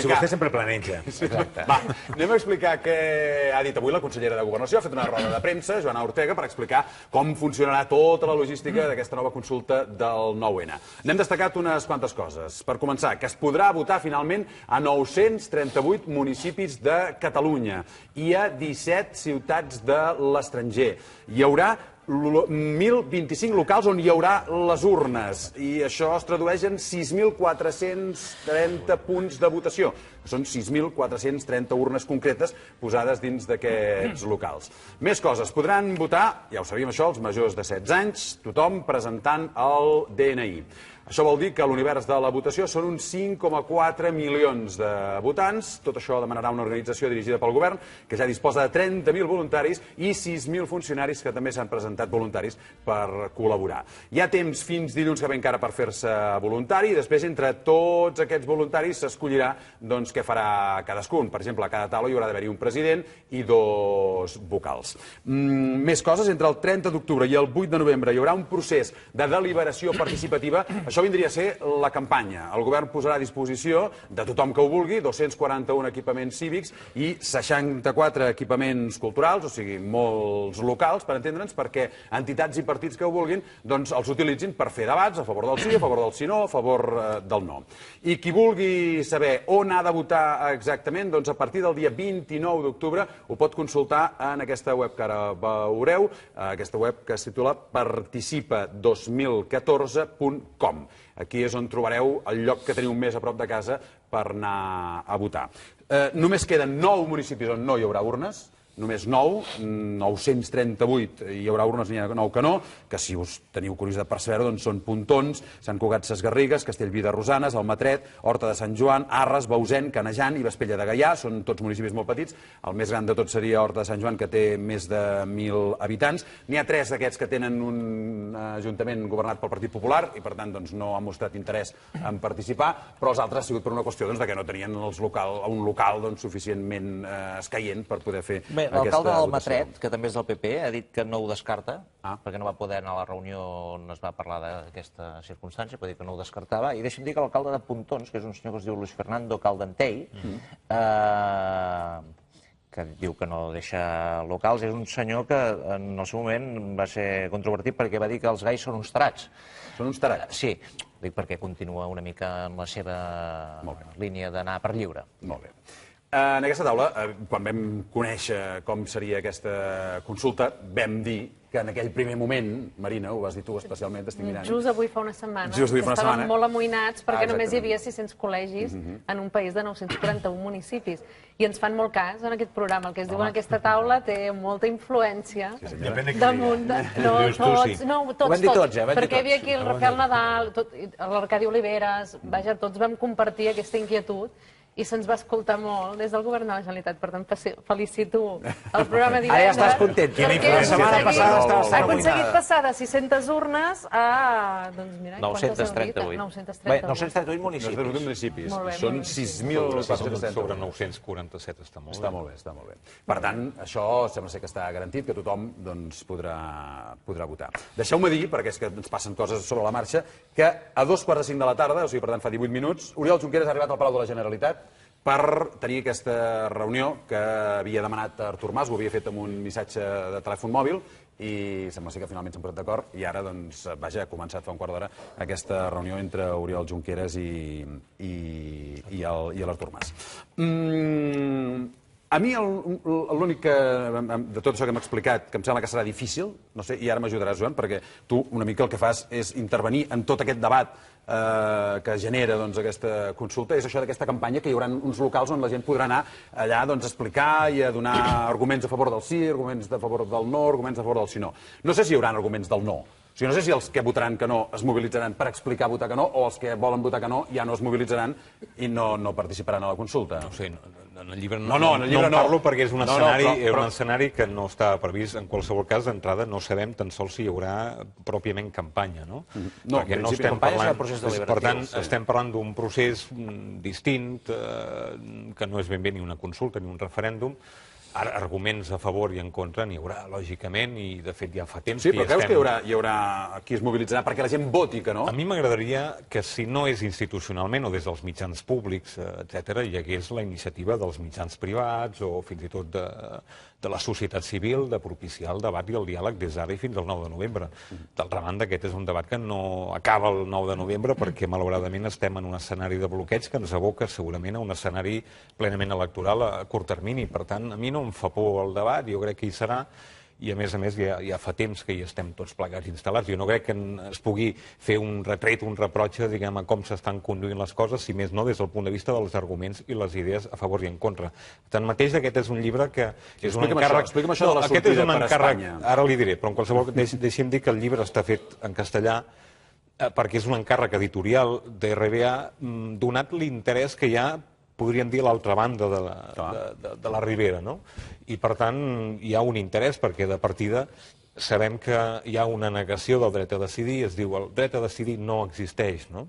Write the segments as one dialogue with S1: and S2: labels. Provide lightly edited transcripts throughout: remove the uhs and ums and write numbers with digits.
S1: explicar... Vostè sempre planeja.
S2: Va, anem a explicar què ha dit avui la consellera de Governació. Ha fet una roda de premsa, Joana Ortega, per explicar com funcionarà tota la logística d'aquesta nova consulta del 9N. N'hem destacat unes quantes coses. Per començar, que es podrà votar finalment a 938 municipis de Catalunya i a 17 ciutats de l'estranger. Hi haurà 1.025 locals on hi haurà les urnes i això es tradueix en 6.430 punts de votació. Són 6.430 urnes concretes posades dins d'aquests locals. Més coses. Podran votar, ja ho sabíem això, els majors de 16 anys, tothom presentant el DNI. Això vol dir que l'univers de la votació són uns 5,4 milions de votants. Tot això demanarà una organització dirigida pel govern, que ja disposa de 30.000 voluntaris i 6.000 funcionaris que també s'han presentat voluntaris per col·laborar. Hi ha temps fins dilluns que ve encara per fer-se voluntari i després entre tots aquests voluntaris s'escollirà què farà cadascun. Per exemple, a cada taula hi haurà d'haver-hi un president i 2 vocals. Més coses. Entre el 30 d'octubre i el 8 de novembre hi haurà un procés de deliberació participativa. Això vindria a ser la campanya. El govern posarà a disposició de tothom que ho vulgui 241 equipaments cívics i 64 equipaments culturals, o sigui, molts locals, per entendre'ns, perquè entitats i partits que ho vulguin els utilitzin per fer debats a favor del sí, a favor del sí no, a favor del no. I qui vulgui saber on ha de votar exactament, a partir del dia 29 d'octubre ho pot consultar en aquesta web que ara veureu, aquesta web que es titula participa2014.com. Aquí és on trobareu el lloc que teniu més a prop de casa per anar a votar. Només queden 9 municipis on no hi haurà urnes, només 9, 938 hi haurà urnes, n'hi ha 9 que no, que si us teniu curiositat per saber-ho, són Pontons, Sant Cugat Sesgarrigues, Castellví de Rosanes, Almatret, Horta de Sant Joan, Arres, Bausen, Canejan i Vespella de Gaià, són tots municipis molt petits. El més gran de tots seria Horta de Sant Joan, que té més de 1.000 habitants. N'hi ha 3 d'aquests que tenen un ajuntament governat pel Partit Popular i, per tant, no han mostrat interès en participar, però els altres ha sigut per una qüestió que no tenien un local suficientment escaient per poder fer
S3: l'alcalde d'Almatret, que també és del PP, ha dit que no ho descarta, perquè no va poder anar a la reunió on es va parlar d'aquesta circumstància, va dir que no ho descartava, i deixa'm dir que l'alcalde de Pontons, que és un senyor que es diu Luis Fernando Caldentei, que diu que no deixa locals, és un senyor que en el seu moment va ser controvertit perquè va dir que els gais són uns tarats.
S2: Són uns tarats?
S3: Sí, dic perquè continua una mica en la seva línia d'anar per lliure.
S2: Molt bé. En aquesta taula, quan vam conèixer com seria aquesta consulta, vam dir que en aquell primer moment, Marina, ho vas dir tu especialment, t'estic mirant.
S4: Just avui fa una setmana, estàvem molt amoïnats perquè només hi havia 600 col·legis en un país de 941 municipis. I ens fan molt cas en aquest programa. El que es diu en aquesta taula té molta influència damunt de... No, tots. Perquè hi havia aquí el Rafael Nadal, l'Arcadi Oliveres, vaja, tots vam compartir aquesta inquietud i se'ns va escoltar molt des del govern de la Generalitat. Per tant, felicito el programa divendres.
S1: Ara ja estàs content.
S4: La setmana passada estaves ha aconseguit passar de 600 urnes a... Doncs mira,
S3: 938. 938
S2: municipis. Són 6.400.
S5: Sobre 947 està molt bé.
S2: Està molt bé, està molt bé. Per tant, això sembla ser que està garantit, que tothom podrà votar. Deixeu-me dir, perquè és que ens passen coses sobre la marxa, que a 2:45 de la tarda, o sigui, per tant, fa 18 minuts, Oriol Junqueras ha arribat al Palau de la Generalitat per tenir aquesta reunió que havia demanat Artur Mas, ho havia fet amb un missatge de telèfon mòbil i sembla ser que finalment s'han posat d'acord i ara, doncs, vaja, ha començat fa un quart d'hora aquesta reunió entre Oriol Junqueras i l'Artur Mas. A mi l'únic que, de tot això que hem explicat, que em sembla que serà difícil, no sé, i ara m'ajudaràs, Joan, perquè tu una mica el que fas és intervenir en tot aquest debat que genera aquesta consulta, és això d'aquesta campanya, que hi haurà uns locals on la gent podrà anar allà a explicar i a donar arguments a favor del sí, arguments a favor del no, arguments a favor del sí no. No sé si hi haurà arguments del no. O sigui, no sé si els que votaran que no es mobilitzaran per explicar votar que no o els que volen votar que no ja no es mobilitzaran i no participaran a la consulta.
S5: No sé, en el llibre no en parlo perquè és un escenari que no està previst. En qualsevol cas, d'entrada, no sabem tan sols si hi haurà pròpiament campanya, no? Perquè no estem parlant... Per tant, estem parlant d'un procés distint, que no és ben bé ni una consulta ni un referèndum, arguments a favor i en contra n'hi haurà, lògicament, i de fet ja fa temps
S2: que hi estem... Sí, però creus que hi haurà qui es mobilitzarà perquè la gent voti que no?
S5: A mi m'agradaria que, si no és institucionalment o des dels mitjans públics, etc., hi hagués la iniciativa dels mitjans privats o fins i tot de la societat civil de propiciar el debat i el diàleg des d'ara i fins al 9 de novembre. D'altra banda, aquest és un debat que no acaba el 9 de novembre perquè, malauradament, estem en un escenari de bloqueig que ens aboca segurament a un escenari plenament electoral a curt termini. Per tant, a mi no em fa por el debat, jo crec que hi serà, i a més ja fa temps que hi estem tots plegats instal·lats. Jo no crec que es pugui fer un retret, un reproche, diguem, a com s'estan conduint les coses, si més no des del punt de vista dels arguments i les idees a favor i en contra. Tanmateix, aquest és un llibre que és un encàrrec...
S2: Explica'm això de la sortida per Espanya.
S5: Ara li diré, però en qualsevol cas deixi'm dir que el llibre està fet en castellà perquè és un encàrrec editorial de RBA, donat l'interès que hi ha, podríem dir, a l'altra banda de la Ribera, no? I, per tant, hi ha un interès, perquè de partida sabem que hi ha una negació del dret a decidir, es diu el dret a decidir no existeix, no?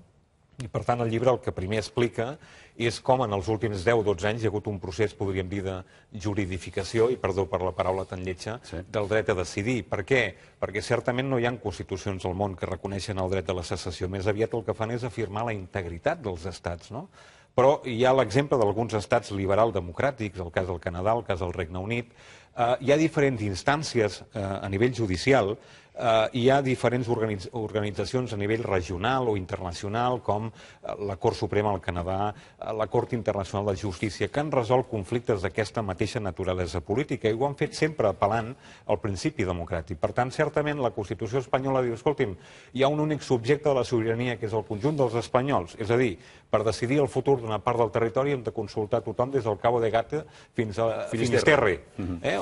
S5: I, per tant, el llibre el que primer explica és com en els últims 10-12 anys hi ha hagut un procés, podríem dir, de juridificació, i perdó per la paraula tan lletja, del dret a decidir. Per què? Perquè certament no hi ha constitucions al món que reconeixen el dret a la secessió. Més aviat el que fan és afirmar la integritat dels estats, no? Però hi ha l'exemple d'alguns estats liberal-democràtics, el cas del Canadà, el cas del Regne Unit. Hi ha diferents instàncies a nivell judicial, hi ha diferents organitzacions a nivell regional o internacional, com la Cort Suprema al Canadà, la Cort Internacional de Justícia, que han resolt conflictes d'aquesta mateixa naturalesa política i ho han fet sempre apel·lant al principi democràtic. Per tant, certament, la Constitució espanyola diu, escolti'm, hi ha un únic subjecte de la sobirania, que és el conjunt dels espanyols. És a dir, per decidir el futur d'una part del territori hem de consultar tothom des del Cabo de Gata fins a Finisterre,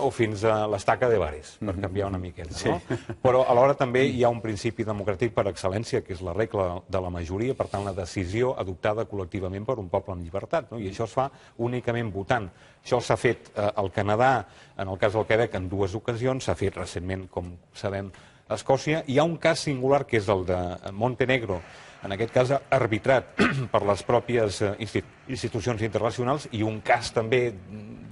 S5: o fins a l'Estaca de Bares, per canviar una miqueta, no? Però alhora també hi ha un principi democràtic per excel·lència, que és la regla de la majoria, per tant la decisió adoptada col·lectivament per un poble en llibertat, i això es fa únicament votant. Això s'ha fet al Canadà, en el cas del Quebec, en 2 ocasions, s'ha fet recentment, com sabem, a Escòcia. Hi ha un cas singular, que és el de Montenegro, en aquest cas arbitrat per les pròpies institucions internacionals, i un cas també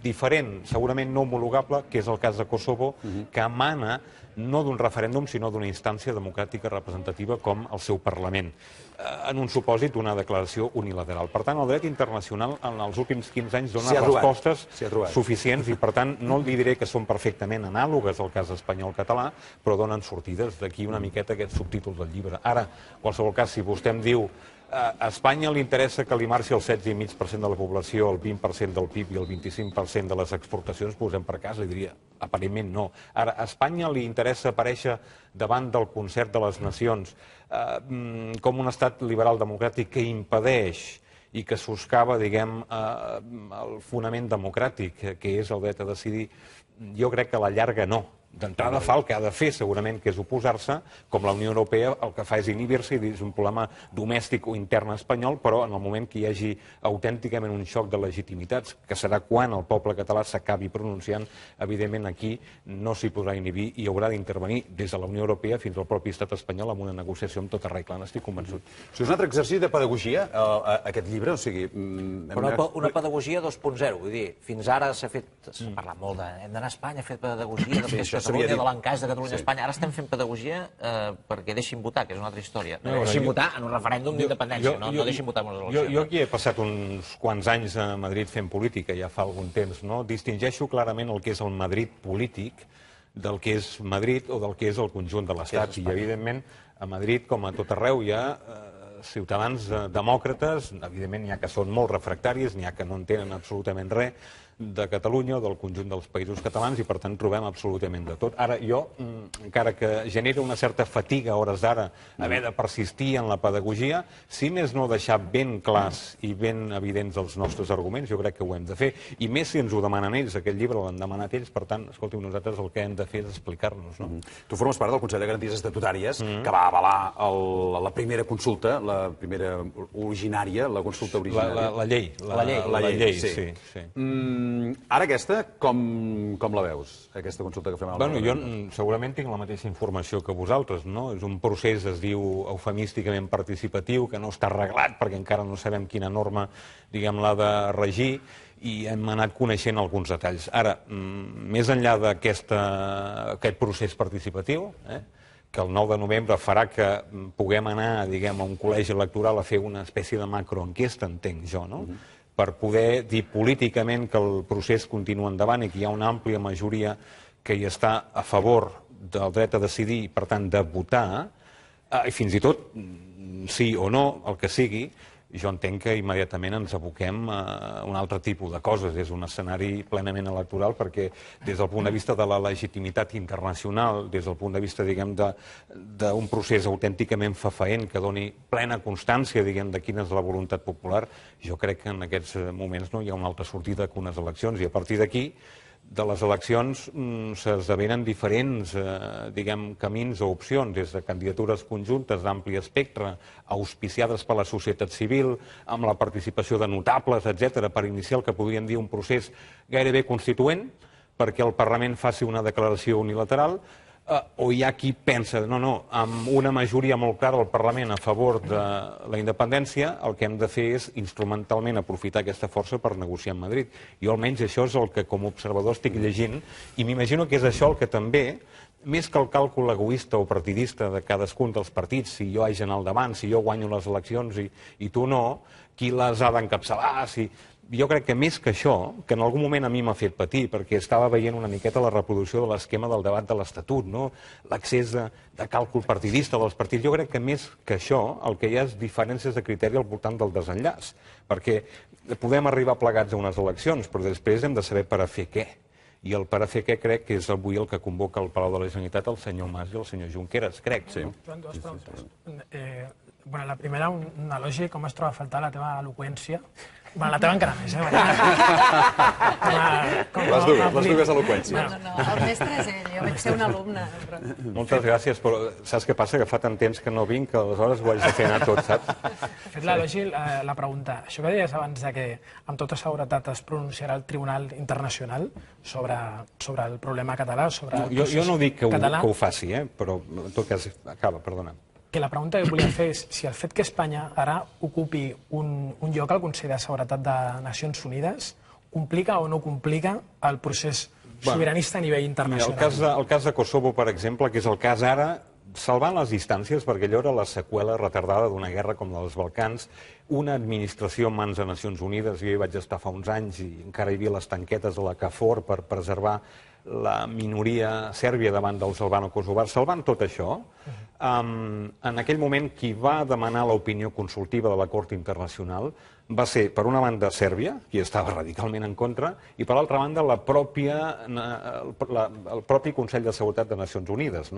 S5: diferent, segurament no homologable, que és el cas de Kosovo, que emana no d'un referèndum, sinó d'una instància democràtica representativa com el seu Parlament, en un supòsit d'una declaració unilateral. Per tant, el dret internacional en els últims 15 anys dona respostes suficients i, per tant, no li diré que són perfectament anàlogues al cas espanyol-català, però donen sortides. D'aquí una miqueta aquest subtítol del llibre. Ara, en qualsevol cas, si vostè em diu a Espanya li interessa que li marxi el 16,5% de la població, el 20% del PIB i el 25% de les exportacions, posem per cas, li diria, aparentment no. Ara, a Espanya li interessa aparèixer davant del concert de les nacions com un estat liberal democràtic que impedeix i que soscava, diguem, el fonament democràtic, que és el dret a decidir. Jo crec que a la llarga no. D'entrada fa el que ha de fer, segurament, que és oposar-se, com la Unió Europea el que fa és inhibir-se, i és un problema domèstic o intern espanyol, però en el moment que hi hagi autènticament un xoc de legitimitats, que serà quan el poble català s'acabi pronunciant, evidentment aquí no s'hi podrà inhibir i haurà d'intervenir des de la Unió Europea fins al propi estat espanyol amb una negociació amb tota regla, n'estic convençut.
S2: Si és un altre exercici de pedagogia, aquest llibre, o sigui...
S3: Una pedagogia 2.0, vull dir, fins ara s'ha parlat molt de hem d'anar a Espanya a fer pedagogia, Catalunya, de l'encaix de Catalunya a Espanya. Ara estem fent pedagogia perquè deixin votar, que és una altra història. Deixin votar en un referèndum d'independència, no deixin votar en unes eleccions.
S5: Jo aquí he passat uns quants anys a Madrid fent política, ja fa algun temps, no? Distingeixo clarament el que és el Madrid polític del que és Madrid o del que és el conjunt de l'Estat. I, evidentment, a Madrid, com a tot arreu, hi ha ciutadans demòcrates, evidentment n'hi ha que són molt refractaris, n'hi ha que no entenen absolutament res de Catalunya o del conjunt dels països catalans i, per tant, trobem absolutament de tot. Ara, jo, encara que genera una certa fatiga a hores d'ara haver de persistir en la pedagogia, si més no deixar ben clars i ben evidents els nostres arguments, jo crec que ho hem de fer. I més si ens ho demanen ells, aquest llibre l'han demanat ells, per tant, escolti, nosaltres el que hem de fer és explicar-nos, no?
S2: Tu formes part del Consell de Garanties Estatutàries, que va avalar la primera consulta, la primera originària, la consulta originària.
S5: La llei, sí.
S2: Ara aquesta, com la veus, aquesta consulta que fem al
S5: Parlament? Jo segurament tinc la mateixa informació que vosaltres, no? És un procés, es diu eufemísticament participatiu, que no està arreglat perquè encara no sabem quina norma, diguem, l'ha de regir, i hem anat coneixent alguns detalls. Ara, més enllà d'aquest procés participatiu, que el 9 de novembre farà que puguem anar, diguem, a un col·legi electoral a fer una espècie de macroenquesta, entenc jo, no?, per poder dir políticament que el procés continua endavant i que hi ha una àmplia majoria que hi està a favor del dret a decidir i, per tant, de votar, i fins i tot, sí o no, el que sigui, jo entenc que immediatament ens aboquem a un altre tipus de coses. És un escenari plenament electoral perquè des del punt de vista de la legitimitat internacional, des del punt de vista, diguem, d'un procés autènticament fefaent que doni plena constància, diguem, de quina és la voluntat popular, jo crec que en aquests moments no hi ha una altra sortida que unes eleccions. I a partir d'aquí, de les eleccions s'esdevenen diferents, diguem, camins o opcions, des de candidatures conjuntes d'ampli espectre, auspiciades per la societat civil, amb la participació de notables, etc., per iniciar el que podríem dir un procés gairebé constituent, perquè el Parlament faci una declaració unilateral, o hi ha qui pensa, no, amb una majoria molt clara al Parlament a favor de la independència, el que hem de fer és instrumentalment aprofitar aquesta força per negociar amb Madrid. Jo almenys això és el que com a observador estic llegint i m'imagino que és això el que també, més que el càlcul egoista o partidista de cadascun dels partits, si jo haig d'anar al davant, si jo guanyo les eleccions i tu no, qui les ha d'encapçalar, si... Jo crec que més que això, que en algun moment a mi m'ha fet patir, perquè estava veient una miqueta la reproducció de l'esquema del debat de l'Estatut, l'accés de càlcul partidista dels partits, jo crec que més que això el que hi ha és diferències de criteri al voltant del desenllaç, perquè podem arribar plegats a unes eleccions, però després hem de saber per a fer què. I el per a fer què crec que és avui el que convoca al Palau de la Generalitat el senyor Mas i el senyor Junqueras, crec.
S1: Joan, dues preguntes. La primera, un elogi, com es troba a faltar la teva eloqüència. La teva encara més,
S2: Les dues eloqüències.
S4: No, el mestre és ell, jo vaig ser una alumna.
S5: Moltes gràcies, però saps què passa? Que fa tant temps que no vinc que aleshores ho haig de fer anar tot, saps?
S1: Fet l'elogi, la pregunta. Això que deies abans que amb tota seguretat es pronunciarà el Tribunal Internacional sobre el problema català, sobre el procés català...
S5: Jo no dic que ho faci, però en tot cas, acaba, perdona.
S1: Que la pregunta que volia fer és si el fet que Espanya ara ocupi un lloc al Consell de Seguretat de Nacions Unides complica o no complica el procés sobiranista a nivell internacional.
S5: El cas de Kosovo, per exemple, que és el cas ara, salvant les distàncies, perquè allò era la seqüela retardada d'una guerra com la dels Balcans, una administració en mans de Nacions Unides, jo hi vaig estar fa uns anys i encara hi havia les tanquetes de la KFOR per preservar la minoria sèrbia davant dels albano-kosovars, salvant tot això, en aquell moment qui va demanar l'opinió consultiva de la Cort Internacional va ser, per una banda, Sèrbia, qui estava radicalment en contra, i per l'altra banda, el propi Consell de Seguretat de Nacions Unides,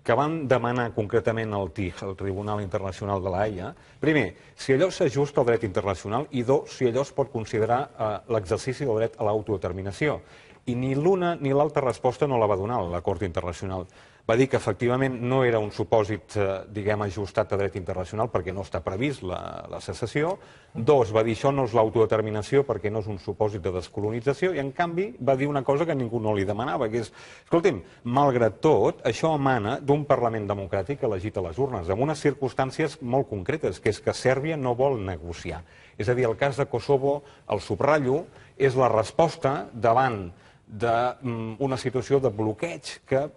S5: que van demanar concretament al TIG, el Tribunal Internacional de l'Haia, primer, si allò s'ajusta al dret internacional, i dos, si allò es pot considerar l'exercici del dret a l'autodeterminació. I ni l'una ni l'altra resposta no la va donar la Cort Internacional. Va dir que efectivament no era un supòsit, diguem, ajustat a dret internacional perquè no està previst la secessió. Dos, va dir això no és l'autodeterminació perquè no és un supòsit de descolonització i, en canvi, va dir una cosa que ningú no li demanava, que és, escolti'm, malgrat tot, això emana d'un Parlament democràtic elegit a les urnes, amb unes circumstàncies molt concretes, que és que Sèrbia no vol negociar. És a dir, el cas de Kosovo, el subratllo, és la resposta davant d'una situació de bloqueig que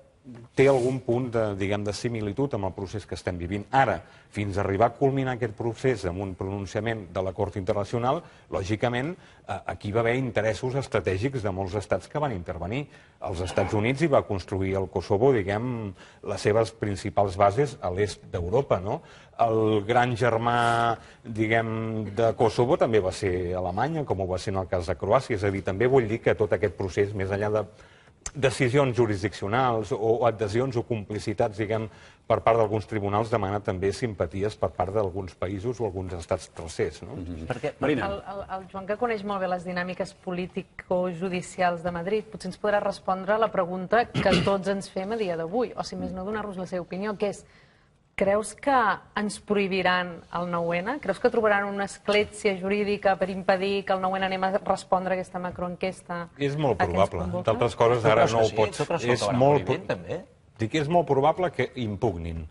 S5: té algun punt de similitud amb el procés que estem vivint. Ara, fins a arribar a culminar aquest procés amb un pronunciament de la Cort Internacional, lògicament, aquí va haver interessos estratègics de molts estats que van intervenir. Els Estats Units hi va construir el Kosovo, diguem, les seves principals bases a l'est d'Europa, no? El gran germà, diguem, de Kosovo també va ser Alemanya, com ho va ser en el cas de Croàcia. És a dir, també vull dir que tot aquest procés, més enllà de decisions jurisdiccionals o adhesions o complicitats, diguem, per part d'alguns tribunals, demana també simpaties per part d'alguns països o alguns estats tercers, no?
S4: Marina. El Joan, que coneix molt bé les dinàmiques político-judicials de Madrid, potser ens podrà respondre a la pregunta que tots ens fem a dia d'avui, o si més no, donar-nos la seva opinió, que és: creus que ens prohibiran el 9-N? Creus que trobaran una escletxa jurídica per impedir que el 9-N anem a respondre a aquesta macroenquesta?
S5: És molt probable. D'altres coses ara no ho pots... És molt probable que impugnin.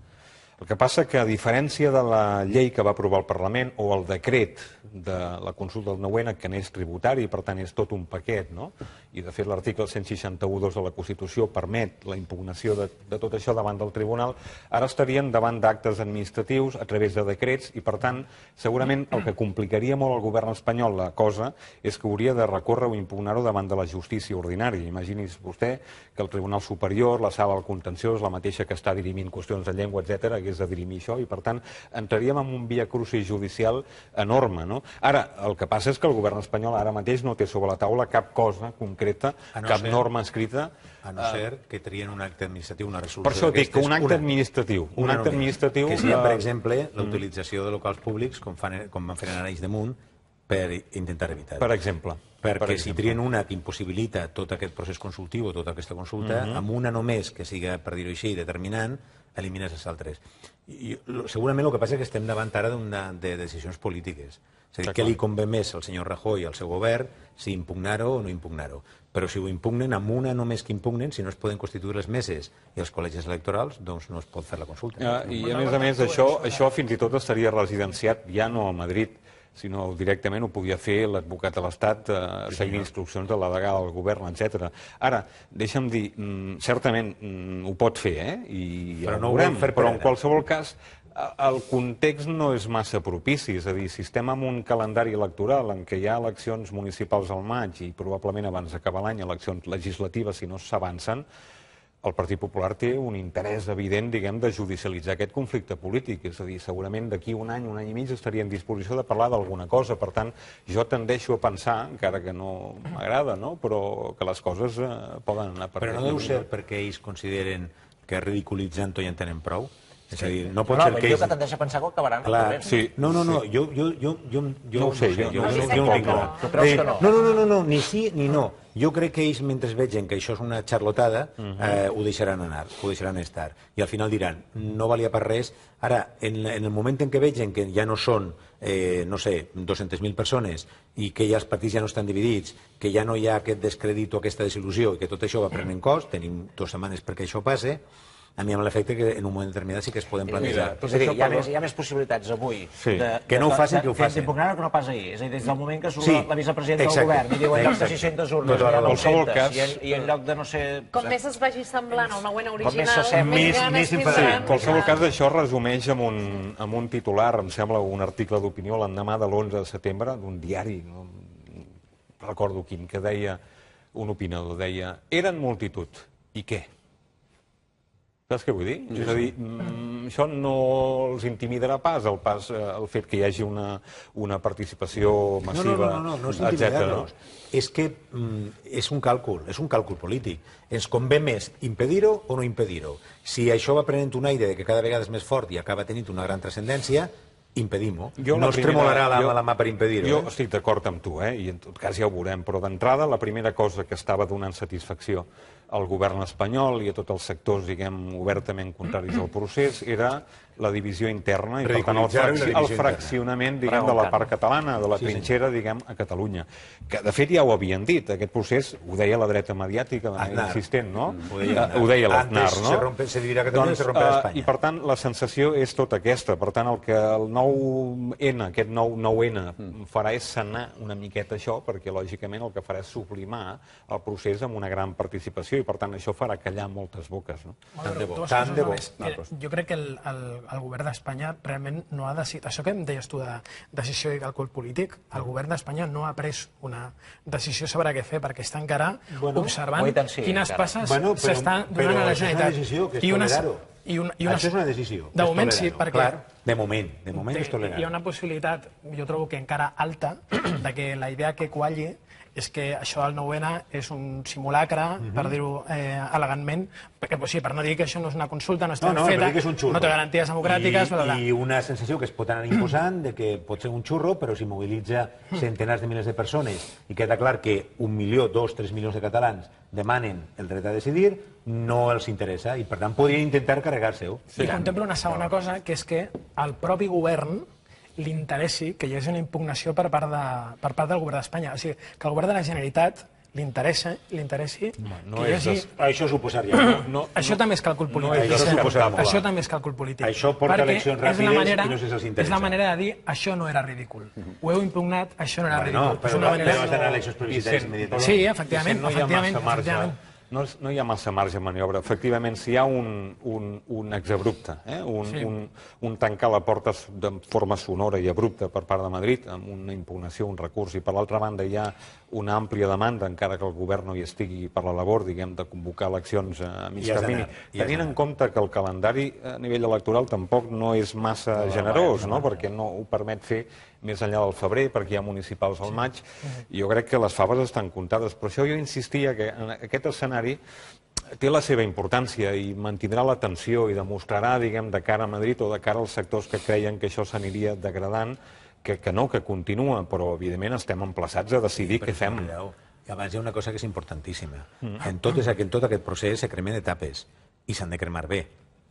S5: El que passa que, a diferència de la llei que va aprovar el Parlament o el decret de la consulta del 9N, que n'és tributari i per tant és tot un paquet, no? I de fet l'article 161.2 de la Constitució permet la impugnació de tot això davant del tribunal, ara estarien davant d'actes administratius a través de decrets i per tant segurament el que complicaria molt al govern espanyol la cosa és que hauria de recórrer o impugnar-ho davant de la justícia ordinària. Imagini's vostè que el Tribunal Superior, la sala del contenciós, la mateixa que està dirimint qüestions de llengua, etc., hagués de dirimir això i per tant entraríem en un via crucis judicial enorme, no? Ara, el que passa és que el govern espanyol ara mateix no té sobre la taula cap cosa concreta, cap norma escrita.
S6: A no ser que trien un acte administratiu, una resolució.
S5: Per això dic que un acte administratiu. Un acte administratiu...
S6: Que sigui, per exemple, la utilització de locals públics, com van fer en Arenys de Munt, per intentar evitar-ho.
S5: Per exemple.
S6: Perquè si trien una que impossibilita tot aquest procés consultiu o tota aquesta consulta, amb una només que siga, per dir-ho així, determinant, elimines els altres. Segurament el que passa és que estem davant ara de decisions polítiques. És a dir, què li convé més al senyor Rajoy i al seu govern, si impugnar-ho o no impugnar-ho. Però si ho impugnen, amb una només que impugnen, si no es poden constituir les meses i els col·legis electorals, doncs no es pot fer la consulta.
S5: I a més, això fins i tot estaria residenciat ja no a Madrid, sinó directament ho podia fer l'advocat de l'Estat seguint instruccions de la delegada del govern, etc. Ara, deixa'm dir, certament ho pot fer,
S6: però no ho veurem,
S5: però en qualsevol cas el context no és massa propici, és a dir, si estem en un calendari electoral en què hi ha eleccions municipals al maig i probablement abans d'acabar l'any eleccions legislatives si no s'avancen, el Partit Popular té un interès evident, diguem, de judicialitzar aquest conflicte polític. És a dir, segurament d'aquí un any i mig estaria en disposició de parlar d'alguna cosa. Per tant, jo tendeixo a pensar, encara que no m'agrada, però que les coses poden anar per...
S6: Però no deu ser perquè ells consideren que ridiculitzant-ho ja en tenen prou? És a dir, no pot ser que ells...
S3: Jo que tendeix a pensar que ho acabaran corrent.
S6: No, jo
S5: no ho sé, jo
S6: no tinc clar.
S3: Tu creus que no?
S6: No, ni sí ni no. Jo crec que ells, mentre vegen que això és una xarlotada, ho deixaran anar, ho deixaran estar. I al final diran, no valia per res. Ara, en el moment en què vegen que ja no són, no sé, 200.000 persones i que ja els partits ja no estan dividits, que ja no hi ha aquest descrèdit o aquesta desil·lusió i que tot això va prenent cost, tenim 2 setmanes perquè això passe, a mi amb l'efecte que en un moment determinat sí que es poden plantejar.
S3: És a dir, hi ha més possibilitats avui
S6: que no ho facin, que ho facin.
S3: D'impugnar que no pas ahir. És a dir, des del moment que surt la vicepresidenta del govern i diu en lloc de 600 urnes hi ha 900 i en lloc de no sé...
S4: Com més es vagi semblant al 9N original,
S3: més
S4: ganes tindran.
S5: En qualsevol cas, això resumeix amb un titular, em sembla, un article d'opinió l'endemà de l'11 de setembre d'un diari, no recordo quin, que deia, un opinador, deia, eren multitud, i què? Saps què vull dir? És a dir, això no els intimidarà pas, el fet que hi hagi una participació massiva,
S6: no és intimidar-los. És que és un càlcul polític. Ens convé més impedir-ho o no impedir-ho. Si això va prenent un aire que cada vegada és més fort i acaba tenint una gran transcendència, impedim-ho. No es tremolarà la mà per impedir-ho.
S5: Jo estic d'acord amb tu, i en tot cas ja ho veurem, però d'entrada la primera cosa que estava donant satisfacció al govern espanyol i a tots els sectors, diguem, obertament contraris al procés, era la divisió interna i, per tant, el fraccionament, diguem, de la part catalana, de la trinxera, diguem, a Catalunya. Que, de fet, ja ho havien dit, aquest procés ho deia la dreta mediàtica de manera insistent, no? Ho deia l'Aznar, no?
S6: Antes se dividirà Catalunya i se romperà Espanya.
S5: I, per tant, la sensació és tota aquesta. Per tant, el que el 9N, aquest 9N, farà és sanar una miqueta això, perquè, lògicament, el que farà és sublimar el procés amb una gran participació i, per tant, això farà callar moltes boques, no?
S6: Tant de bo.
S1: Jo crec que el govern d'Espanya realment no ha decidit... Això que em deies tu de decisió i càlcul polític, el govern d'Espanya no ha pres una decisió sobre què fer, perquè està encara observant quines passes s'estan donant a la Generalitat.
S6: Això és una decisió.
S1: De moment sí, perquè...
S6: De moment és tolerant.
S1: Hi ha una possibilitat, jo trobo que encara alta, de que la idea que qualli és que això del 9N és un simulacre, per dir-ho elegantment, perquè, per no dir que això no és una consulta, no està feta, no té garanties democràtiques...
S6: I una sensació que es pot anar imposant de que pot ser un xurro, però si mobilitza centenars de milers de persones i queda clar que 1 milió, 2, 3 milions de catalans demanen el dret a decidir, no els interessa i, per tant, podrien intentar carregar-se-ho.
S1: I contempla una segona cosa, que és que el propi govern li interessi que hi hagi una impugnació per part del govern d'Espanya. O sigui, que al govern de la Generalitat li interessi
S6: No
S1: que hi hagi...
S6: Això suposaria...
S1: Això també és càlcul polític. Això també és càlcul polític.
S6: Això porta eleccions ràpides i no sé si els interessa.
S1: És la manera de dir això no era ridícul. Ho heu impugnat, això no era ridícul.
S6: Però has d'anar a eleccions plebiscitàries immediatament.
S1: Sí, efectivament.
S5: No hi ha massa marge de maniobra. Efectivament, si hi ha un exabrupte, un tancar la porta de forma sonora i abrupta per part de Madrid, amb una impugnació, un recurs, i per l'altra banda hi ha una àmplia demanda, encara que el govern no hi estigui per la labor, diguem, de convocar eleccions a mig termini, tenint en compte que el calendari a nivell electoral tampoc no és massa generós, perquè no ho permet fer més enllà del febrer, perquè hi ha municipals al maig. Jo crec que les faves estan comptades. Per això jo insistia que en aquest escenari té la seva importància i mantindrà l'atenció i demostrarà, diguem, de cara a Madrid o de cara als sectors que creien que això s'aniria degradant, que no, que continua, però evidentment estem emplaçats a decidir què fem.
S6: I abans hi ha una cosa que és importantíssima. En tot aquest procés se cremen etapes i s'han de cremar bé.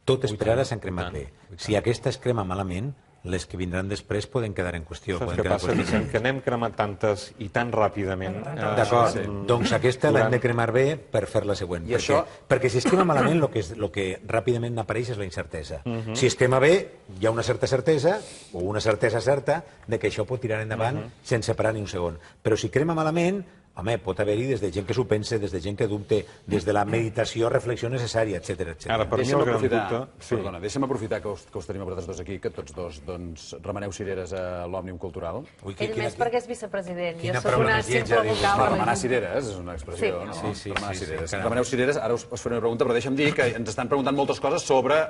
S6: Totes per ara s'han cremat bé. Si aquesta es crema malament, les que vindran després poden quedar en qüestió.
S5: Saps què passa, Vicent? Que n'hem cremat tantes i tan ràpidament.
S6: D'acord, doncs aquesta l'hem de cremar bé per fer la següent. Perquè si es crema malament, el que ràpidament apareix és la incertesa. Si es crema bé, hi ha una certa certesa, o una certesa certa, de que això pot tirar endavant sense parar ni un segon. Però si crema malament, home, pot haver-hi des de gent que s'ho pense, des de gent que dubte, des de la meditació, reflexió necessària, etc.
S5: Ara, per mi el gran dubte...
S2: Perdona, deixa'm aprofitar que us tenim a vosaltres dos aquí, que tots dos remeneu cireres a l'Òmnium Cultural.
S4: Ell més perquè és vicepresident. Jo soc una simple vocal.
S2: Remenar cireres és una expressió, no?
S6: Sí.
S2: Remeneu cireres, ara us faré una pregunta, però deixa'm dir que ens estan preguntant moltes coses sobre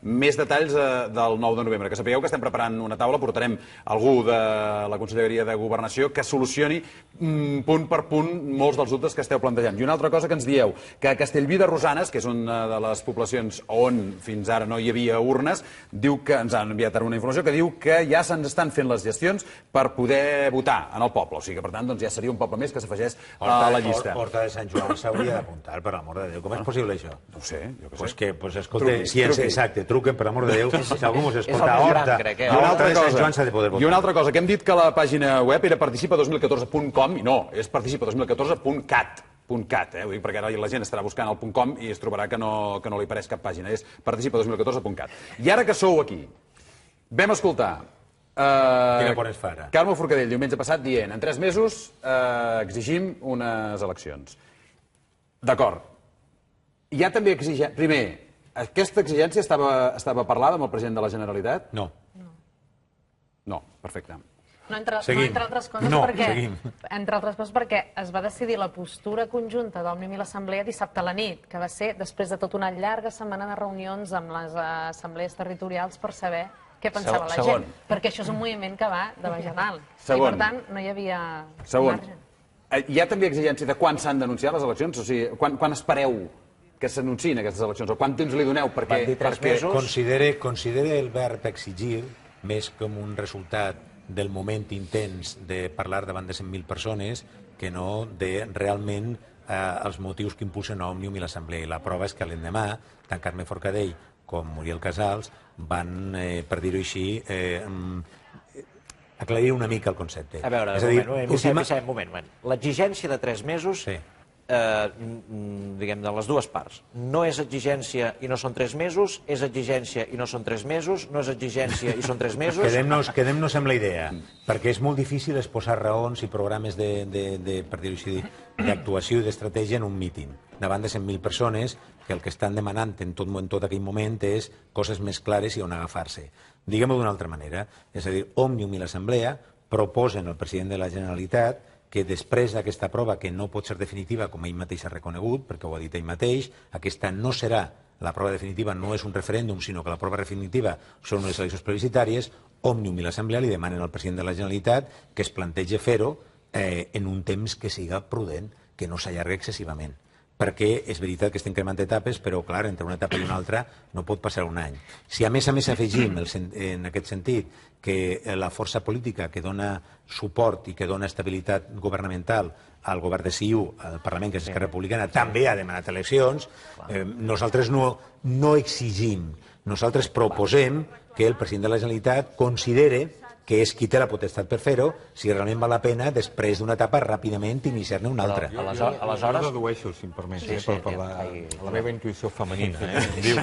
S2: més detalls del 9 de novembre. Que sapigueu que estem preparant una taula, portarem algú de la Conselleria de Governació que solucioni punt per punt molts dels dubtes que esteu plantejant. I una altra cosa que ens dieu, que a Castellví de Rosanes, que és una de les poblacions on fins ara no hi havia urnes, diu que ens han enviat ara una informació que diu que ja se'ns estan fent les gestions per poder votar en el poble. O sigui que, per tant, ja seria un poble més que s'afegeix a la llista.
S6: Horta de Sant Joan s'hauria d'apuntar, per l'amor de Déu. Com és possible, això?
S2: No ho sé, jo què sé.
S6: Pues que, escolta, exacte, truquen, per l'amor de Déu, si algú mos escolta a Horta.
S2: I una altra cosa, que hem dit que la pàgina web era participa2014.com i no, és participa2014.cat. Vull dir, perquè ara la gent estarà buscant el .com i es trobarà que no li apareix cap pàgina. És participa2014.cat. I ara que sou aquí, vam escoltar Carme Forcadell diumenge passat dient en 3 mesos exigim unes eleccions. D'acord. Ja també exigem... Primer, aquesta exigència estava parlada amb el president de la Generalitat?
S6: No.
S2: No, perfecte.
S4: No, entre altres coses perquè es va decidir la postura conjunta d'Òmnium i l'Assemblea dissabte a la nit, que va ser després de tota una llarga setmana de reunions amb les assemblees territorials per saber què pensava la gent. Perquè això és un moviment que va de baix a dalt. I per tant no hi havia marge.
S2: Hi ha també exigència de quan s'han d'anunciar les eleccions? O sigui, quan espereu que s'anunciïn aquestes eleccions? O quant temps li doneu?
S6: Considere el verb exigir més com un resultat del moment intens de parlar davant de 100.000 persones que no de realment els motius que impulsen Òmnium i l'Assemblea. I la prova és que l'endemà, tant Carme Forcadell com Muriel Casals van, per dir-ho així, aclarir una mica el concepte.
S3: A veure, un moment. L'exigència de 3 mesos... diguem, de les dues parts. No és exigència i no són 3 mesos, és exigència i no són 3 mesos, no és exigència i són 3 mesos...
S6: Quedem-nos amb la idea, perquè és molt difícil exposar raons i programes per dir-ho així, d'actuació i d'estratègia en un míting, davant de 100.000 persones que el que estan demanant en tot aquell moment és coses més clares i on agafar-se. Diguem-ho d'una altra manera, és a dir, Òmnium i l'Assemblea proposen al president de la Generalitat que després d'aquesta prova, que no pot ser definitiva, com ell mateix ha reconegut, perquè ho ha dit ell mateix, aquesta no serà, la prova definitiva no és un referèndum, sinó que la prova definitiva són unes eleccions plebiscitàries, Òmnium i l'Assemblea li demanen al president de la Generalitat que es plantegi fer-ho en un temps que siga prudent, que no s'allargui excessivament. Perquè és veritat que estem cremant etapes, però, clar, entre una etapa i una altra no pot passar un any. Si a més afegim, en aquest sentit, que la força política que dona suport i que dona estabilitat governamental al govern de CiU, al Parlament, que és Esquerra Republicana, també ha demanat eleccions, nosaltres no exigim, nosaltres proposem que el president de la Generalitat considere que és qui té la potestat per fer-ho, si realment val la pena, després d'una etapa, ràpidament iniciar-ne una altra.
S5: Jo dedueixo, si em permets, per la meva intuïció femenina. Diu,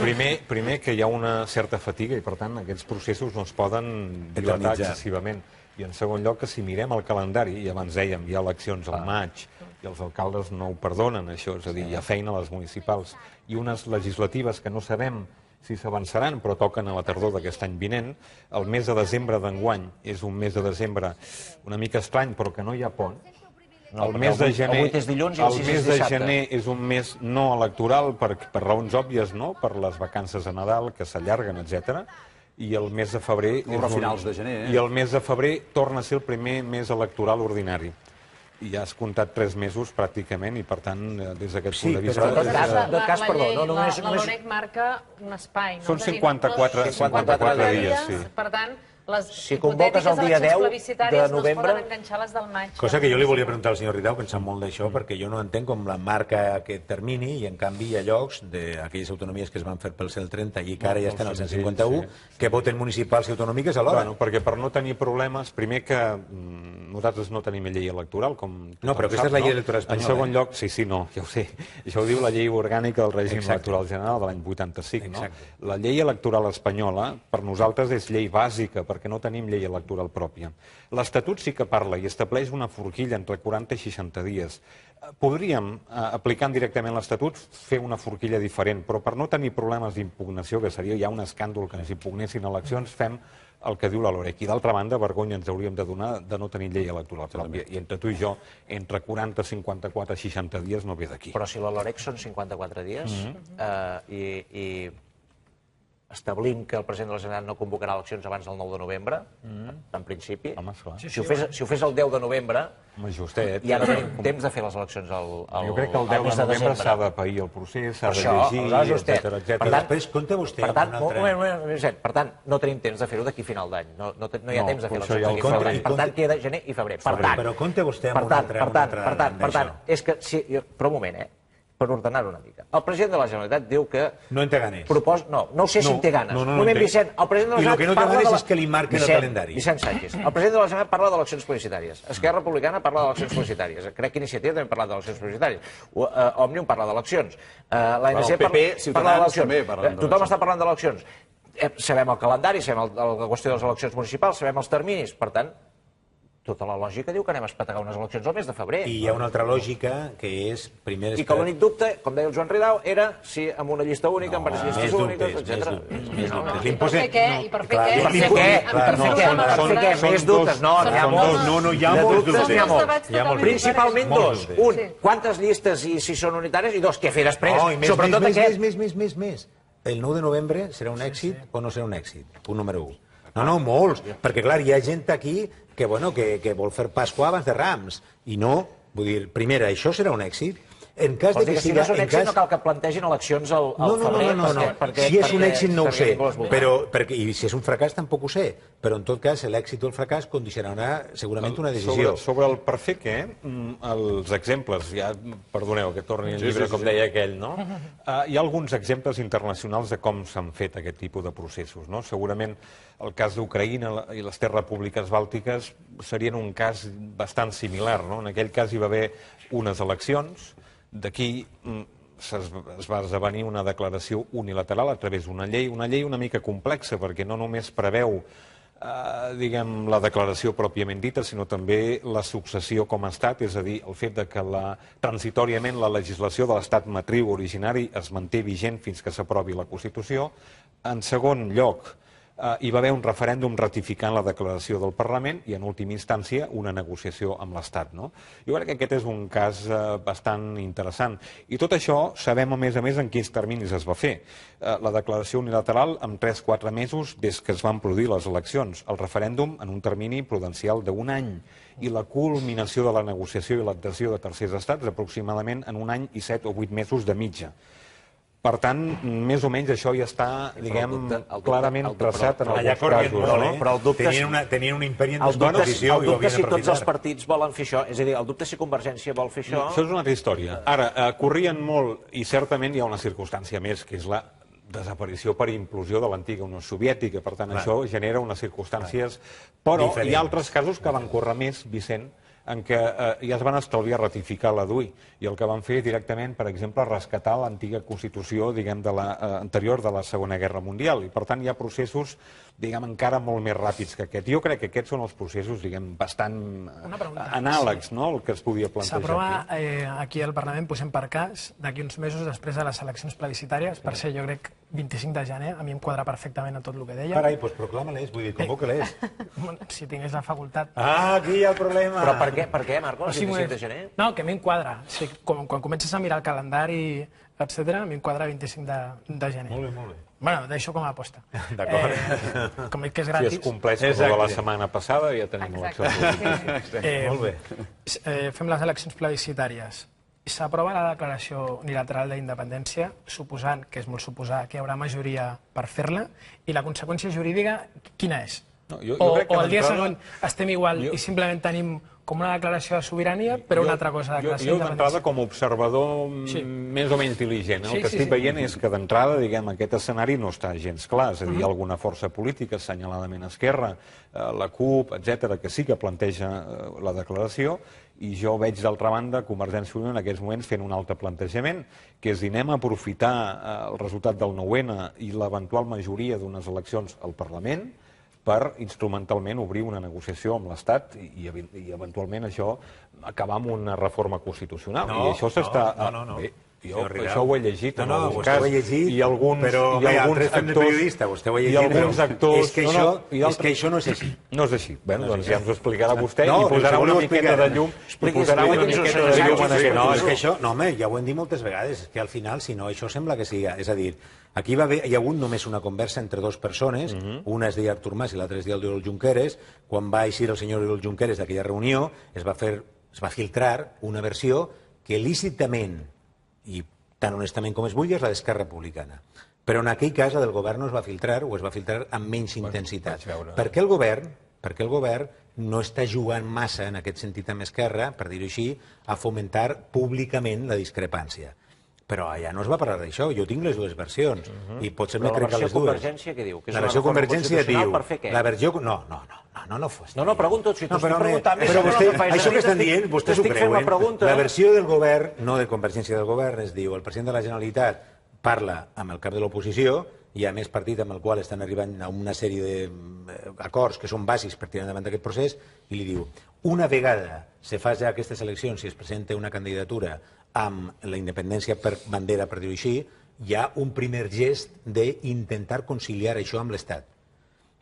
S5: primer que hi ha una certa fatiga i, per tant, aquests processos no es poden dilatar excessivament. I, en segon lloc, que si mirem el calendari, i abans dèiem, hi ha eleccions al maig, i els alcaldes no ho perdonen, això, és a dir, hi ha feina a les municipals, i unes legislatives que no sabem si s'avançaran, però toquen a la tardor d'aquest any vinent. El mes de desembre d'enguany és un mes de desembre una mica estrany, però que no hi ha pont. El mes de gener és un mes no electoral per raons òbvies, no? Per les vacances de Nadal, que s'allarguen, etc. I el mes de febrer...
S2: a finals de gener,
S5: I el mes de febrer torna a ser el primer mes electoral ordinari. I ja has comptat 3 mesos, pràcticament, i, per tant, des d'aquest punt de vista...
S4: Sí, però la LOREC marca un espai.
S5: Són 54 dies, sí.
S4: Per tant, les
S3: hipotètiques eleccions
S4: plebiscitàries no es poden enganxar les del maig.
S6: Cosa que jo li volia preguntar al senyor Ridao, pensant molt d'això, perquè jo no entenc com la marca aquest termini, i en canvi hi ha llocs d'aquelles autonomies que es van fer pel 130 i que ara ja estan al 151, que voten municipals i autonòmiques alhora.
S5: Perquè per no tenir problemes, primer que nosaltres no tenim llei electoral, com
S6: no, però aquesta és la llei electoral espanyola.
S5: En segon lloc, sí, no, ja ho sé. Això ho diu la llei orgànica del règim electoral general de l'any 85. La llei electoral espanyola, per nosaltres, és llei bàsica, perquè no tenim llei electoral pròpia. L'Estatut sí que parla i estableix una forquilla entre 40 i 60 dies. Podríem, aplicant directament l'Estatut, fer una forquilla diferent, però per no tenir problemes d'impugnació, que seria ja un escàndol que ens impugnessin eleccions, fem el que diu la LOREC. I d'altra banda, vergonya ens hauríem de donar de no tenir llei electoral pròpia. I entre tu i jo, entre 40, 54 i 60 dies no ve d'aquí.
S3: Però si la LOREC són 54 dies i establim que el president de la Generalitat no convocarà eleccions abans del 9 de novembre, en principi. Si ho fes el 10 de novembre, ja no tenim temps de fer les eleccions al mes de desembre.
S5: Jo crec que el 10 de novembre s'ha de pair el procés, s'ha de llegir, etcètera.
S6: Després, compte vostè amb un altre...
S3: Per tant, no tenim temps de fer-ho d'aquí a final d'any. No hi ha temps de fer eleccions d'aquí a final d'any. Per tant, queda gener i febrer.
S6: Però compte vostè amb un altre...
S3: Per tant, és que... Però un moment, per ordenar-ho una mica. El president de la Generalitat diu que...
S6: No en té ganes.
S3: No sé si en té ganes. Un moment, Vicent, el president de la Generalitat...
S6: I el que no té ganes és que li marquen el calendari.
S3: Vicent Sánchez, el president de la Generalitat parla d'eleccions plebiscitàries. Esquerra Republicana parla d'eleccions plebiscitàries. Crec que Iniciativa també ha parlat d'eleccions plebiscitàries. Òmnium parla d'eleccions.
S2: El PP, Ciutadans també parlen d'eleccions.
S3: Tothom està parlant d'eleccions. Sabem el calendari, sabem la qüestió de les eleccions municipals, sabem els terminis. Per tant, tota la lògica diu que anem a espetegar unes eleccions al mes de febrer.
S6: I hi ha una altra lògica, que és...
S3: I que l'únic dubte, com deia el Joan Ridao, era si amb una llista única, amb varias llistes úniques, etc.
S4: I per fer què? I per fer què?
S3: Per fer què? Més dubtes? No, n'hi ha molts.
S6: No, hi ha molts dubtes.
S3: Principalment dos. Un, quantes llistes i si són unitàries, i dos, què fer després? Sobretot aquest.
S6: Més. El 9 de novembre serà un èxit o no serà un èxit? Punt número 1. No, molts. Perquè, clar, hi ha gent aquí que vol fer Pasqua abans de Rams. I no, vull dir, primera, això serà un èxit. En cas de que
S3: si no és un èxit no cal que plantegin eleccions al febrer.
S6: No. Si és un èxit no ho sé, i si és un fracàs tampoc ho sé, però en tot cas l'èxit o el fracàs condicionarà segurament una decisió.
S5: Sobre el per fer què, els exemples, ja perdoneu que torni el llibre com deia aquell, no? Hi ha alguns exemples internacionals de com s'han fet aquest tipus de processos, no? Segurament el cas d'Ucraïna i les 3 repúbliques bàltiques serien un cas bastant similar, no? En aquell cas hi va haver unes eleccions. D'aquí es va esdevenir una declaració unilateral a través d'una llei una mica complexa, perquè no només preveu la declaració pròpiament dita, sinó també la successió com a estat, és a dir, el fet que transitòriament la legislació de l'estat matriu originari es manté vigent fins que s'aprovi la Constitució. En segon lloc, hi va haver un referèndum ratificant la declaració del Parlament i, en última instància, una negociació amb l'Estat. Jo crec que aquest és un cas bastant interessant. I tot això sabem, a més, en quins terminis es va fer. La declaració unilateral amb 3-4 mesos des que es van produir les eleccions. El referèndum en un termini prudencial d'un any. I la culminació de la negociació i l'adhesió de tercers estats aproximadament en un any i 7 o 8 mesos de mitja. Per tant, més o menys això ja està, diguem, clarament traçat en alguns casos.
S6: Però el dubte... Tenien un imperi en descomposició i ho havien d'aprofitar.
S3: El dubte si tots els partits volen fer això, és a dir, el dubte si Convergència vol fer això...
S5: Això és una altra història. Ara, corrien molt, i certament hi ha una circumstància més, que és la desaparició per implosió de l'antiga Unió Soviètica. Per tant, això genera unes circumstàncies... Però hi ha altres casos que van córrer més, Vicent, en què ja es van estalviar ratificar la DUI i el que van fer directament, per exemple, rescatar l'antiga Constitució, diguem, anterior de la Segona Guerra Mundial. I, per tant, hi ha processos, diguem, encara molt més ràpids que aquest. Jo crec que aquests són els processos, diguem, bastant anàlegs, no?, el que es podia plantejar.
S1: S'aprova aquí al Parlament, posem per cas, d'aquí uns mesos després de les eleccions plebiscitàries, per ser, jo crec, 25 de gener, a mi em quadra perfectament a tot el que deia.
S6: Carai, doncs proclama-les, vull dir, convoca-les.
S1: Si tingués la facultat...
S6: Ah, aquí hi ha el problema!
S3: Però per què, Marcos, el 25 de gener?
S1: No, que a mi em quadra. Quan comences a mirar el calendari, etc., a mi em quadra 25 de gener.
S6: Molt bé, molt bé.
S1: Bueno, deixo com a aposta.
S6: D'acord.
S1: Com que és gratis...
S5: Si es compleix com de la setmana passada, ja tenim eleccions.
S6: Molt bé.
S1: Fem les eleccions plebiscitàries. S'aprova la declaració unilateral d'independència, suposant, que és molt suposar, que hi haurà majoria per fer-la, i la conseqüència jurídica quina és? O el dia següent estem igual i simplement tenim com una declaració de sobirania, però una altra cosa, declaració
S5: d'independència. Jo d'entrada, com a observador més o menys intel·ligent, el que estic veient és que d'entrada, diguem, aquest escenari no està gens clar, és a dir, hi ha alguna força política, assenyaladament esquerra, la CUP, etc., que sí que planteja la declaració, i jo veig, d'altra banda, Convergència i Unió en aquests moments fent un altre plantejament, que és dir, anem a aprofitar el resultat del 9-N i l'eventual majoria d'unes eleccions al Parlament per instrumentalment obrir una negociació amb l'Estat i eventualment això acabar amb una reforma constitucional. I això s'està... Jo això ho he llegit en algun cas, i alguns actors...
S6: És que això no és així.
S5: No és així. Bé, doncs ja ens ho explicarà vostè i posarà una miqueta de llum
S6: No, és que això... No, home, ja ho hem dit moltes vegades, que al final, si no, això sembla que sigui... És a dir, aquí hi ha hagut només una conversa entre dues persones, una es deia Artur Mas i l'altra es deia Oriol Junqueras. Quan va eixir el senyor Oriol Junqueras d'aquella reunió, es va filtrar una versió que lícitament i tan honestament com es vulgui, és la d'Esquerra Republicana. Però en aquell cas, la del govern no es va filtrar, o es va filtrar amb menys intensitat. Perquè el govern no està jugant massa, en aquest sentit amb Esquerra, per dir-ho així, a fomentar públicament la discrepància. Però allà no es va parlar d'això. Jo tinc les dues versions. I potser me crec que les dues.
S3: La versió Convergència què diu?
S6: La versió Convergència diu...
S3: Per fer què?
S6: No,
S3: pregunto, si t'ho estic preguntant...
S6: Però això que estan dient, vostès ho creuen. La versió del govern, no de Convergència del govern, es diu, el president de la Generalitat parla amb el cap de l'oposició, hi ha més partit amb el qual estan arribant a una sèrie d'acords que són bàsics per tirar endavant aquest procés, i li diu, una vegada se fa ja aquestes eleccions, si es presenta una candidatura amb la independència per bandera, per dir-ho així, hi ha un primer gest d'intentar conciliar això amb l'Estat.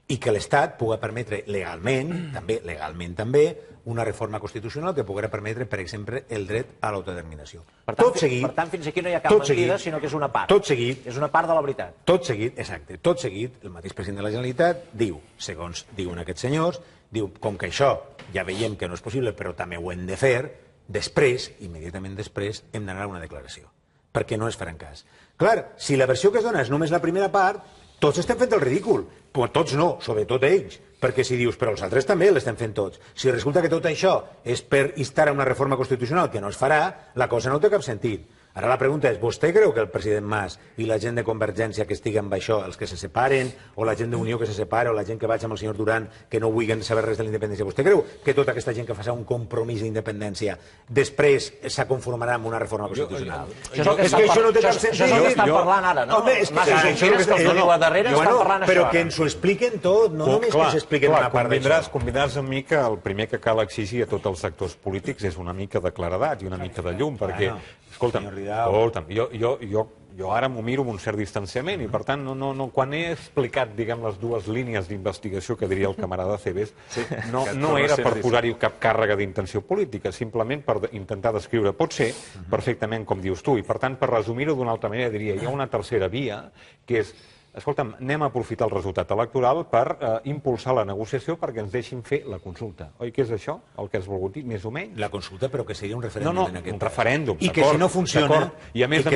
S6: I que l'Estat pugui permetre legalment també, una reforma constitucional que pugui permetre, per exemple, el dret a l'autodeterminació.
S3: Per tant, fins aquí no hi ha cap mentida, sinó que és una part.
S6: Tot seguit.
S3: És una part de la veritat.
S6: Tot seguit, exacte. Tot seguit, el mateix president de la Generalitat diu, segons diuen aquests senyors, diu, com que això ja veiem que no és possible, però també ho hem de fer, després, immediatament després, hem d'anar a una declaració, perquè no es faran cas. Clar, si la versió que es dona és només la primera part, tots estem fent el ridícul. Però tots no, sobretot ells. Perquè si dius, però els altres també l'estem fent tots. Si resulta que tot això és per instar a una reforma constitucional que no es farà, la cosa no té cap sentit. Ara la pregunta és, vostè creu que el president Mas i la gent de Convergència que estiguen amb això, els que se separen, o la gent d'Unió que se separa, o la gent que vaig amb el senyor Duran, que no vulguin saber res de la independència, vostè creu que tota aquesta gent que fa un compromís d'independència després se conformarà amb una reforma constitucional?
S3: És que això no té cap sentit. Això és el que estan parlant ara, no?
S6: Home, és que
S3: a darrere estan parlant això.
S6: Però que ens ho expliquen tot, no només que ens expliquen una part d'això.
S5: Convindràs amb mi que el primer que cal exigir a tots els sectors polítics és una mica de claredat i una mica de llum, perquè, escolta'm, jo ara m'ho miro amb un cert distanciament i, per tant, quan he explicat, diguem, les dues línies d'investigació que diria el camarada Cebes, no era per posar-hi cap càrrega d'intenció política, simplement per intentar descriure. Pot ser perfectament com dius tu, i, per tant, per resumir-ho d'una altra manera, diria, hi ha una tercera via, que és, escolta'm, anem a aprofitar el resultat electoral per impulsar la negociació perquè ens deixin fer la consulta. Oi que és això el que has volgut dir, més o menys?
S6: La consulta, però que seria un referèndum en aquest cas.
S5: Un referèndum,
S6: i que si no funciona,
S5: i a més a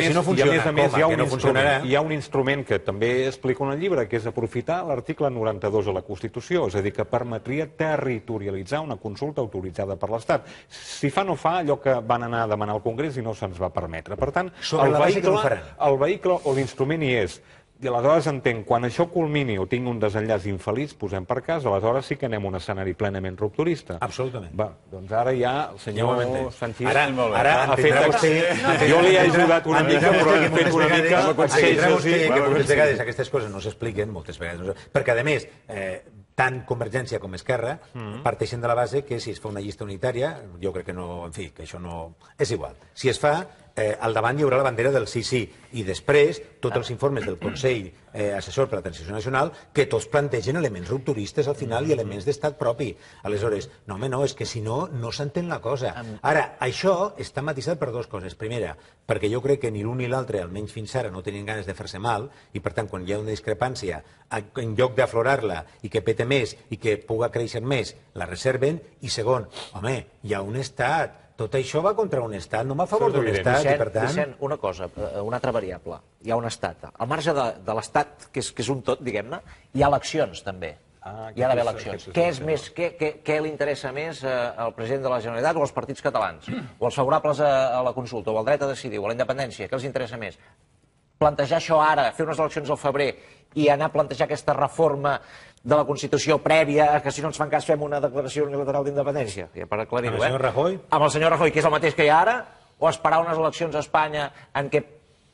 S5: més hi ha un instrument que també explica en el llibre, que és aprofitar l'article 92 de la Constitució, és a dir, que permetria territorialitzar una consulta autoritzada per l'Estat. Si fa no fa allò que van anar a demanar al Congrés i no se'ns va permetre. Per tant, el vehicle o l'instrument hi és. I aleshores entenc, quan això culmini o tingui un desenllaç infeliç, posem per cas, aleshores sí que anem a un escenari plenament rupturista.
S6: Absolutament.
S5: Va, doncs ara ja el senyor Sanchis
S6: ha
S5: fet... Jo li he ajudat una mica, però he fet una mica...
S6: Moltes vegades aquestes coses no s'expliquen, moltes vegades, perquè a més, tant Convergència com Esquerra parteixen de la base que si es fa una llista unitària, jo crec que no, en fi, que això no... És igual. Si es fa, al davant hi haurà la bandera del sí, sí, i després tots els informes del Consell Assessor per a la Transició Nacional que tots plantegen elements rupturistes al final i elements d'estat propi. Aleshores, no, home, no, és que si no, no s'entén la cosa. Ara, això està matisat per dues coses. Primera, perquè jo crec que ni l'un ni l'altre, almenys fins ara, no tenien ganes de fer-se mal, i per tant, quan hi ha una discrepància, en lloc d'aflorar-la i que pete més i que puga créixer més, la reserven. I segon, home, hi ha un estat. Tot això va contra un estat, no va a favor d'un estat, i per tant...
S3: Vicent, una cosa, una altra variable. Hi ha un estat. Al marge de l'estat, que és un tot, diguem-ne, hi ha eleccions, també. Hi ha d'haver eleccions. Què li interessa més al president de la Generalitat o als partits catalans? O als favorables a la consulta, o al dret a decidir, o a la independència? Què els interessa més? Plantejar això ara, fer unes eleccions al febrer i anar a plantejar aquesta reforma de la Constitució prèvia, que si no ens fan cas fem una declaració unilateral d'independència, per aclarir-ho,
S6: Amb el senyor Rajoy?
S3: Amb el senyor Rajoy, que és el mateix que hi ha ara, o esperar unes eleccions a Espanya en què